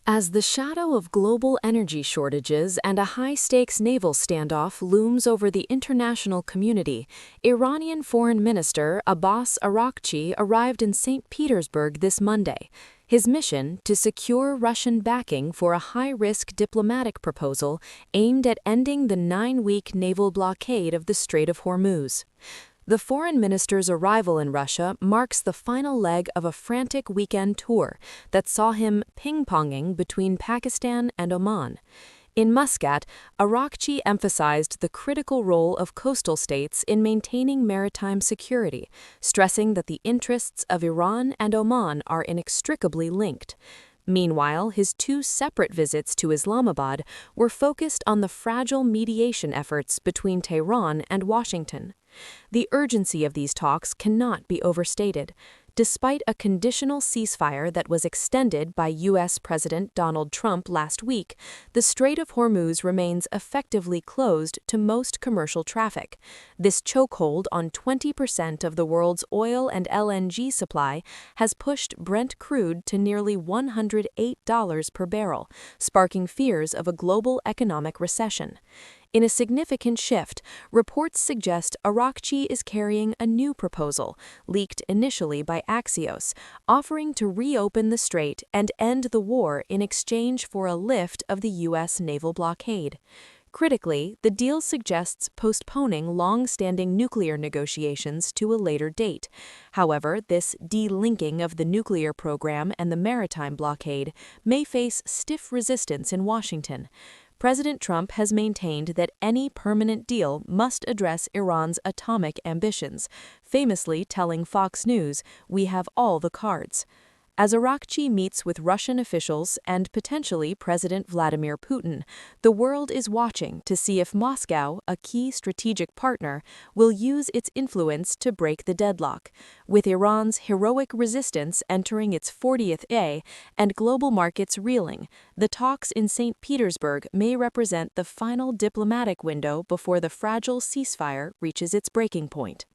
As the shadow of global energy shortages and a high-stakes naval standoff looms over the international community, Iranian Foreign Minister Abbas Araghchi arrived in St. Petersburg this Monday. His mission to secure Russian backing for a high-risk diplomatic proposal aimed at ending the 9-week naval blockade of the Strait of Hormuz. The foreign minister's arrival in Russia marks the final leg of a frantic weekend tour that saw him ping-ponging between Pakistan and Oman. In Muscat, Araghchi emphasized the critical role of coastal states in maintaining maritime security, stressing that the interests of Iran and Oman are inextricably linked. Meanwhile, his two separate visits to Islamabad were focused on the fragile mediation efforts between Tehran and Washington. The urgency of these talks cannot be overstated. Despite a conditional ceasefire that was extended by U.S. President Donald Trump last week, the Strait of Hormuz remains effectively closed to most commercial traffic. This chokehold on 20% of the world's oil and LNG supply has pushed Brent crude to nearly $108 per barrel, sparking fears of a global economic recession. In a significant shift, reports suggest Araghchi is carrying a new proposal, leaked initially by Axios, offering to reopen the strait and end the war in exchange for a lift of the U.S. naval blockade. Critically, the deal suggests postponing long-standing nuclear negotiations to a later date. However, this de-linking of the nuclear program and the maritime blockade may face stiff resistance in Washington. President Trump has maintained that any permanent deal must address Iran's atomic ambitions, famously telling Fox News, "We have all the cards." As Araghchi meets with Russian officials and potentially President Vladimir Putin, the world is watching to see if Moscow, a key strategic partner, will use its influence to break the deadlock. With Iran's heroic resistance entering its 40th day and global markets reeling, the talks in St. Petersburg may represent the final diplomatic window before the fragile ceasefire reaches its breaking point.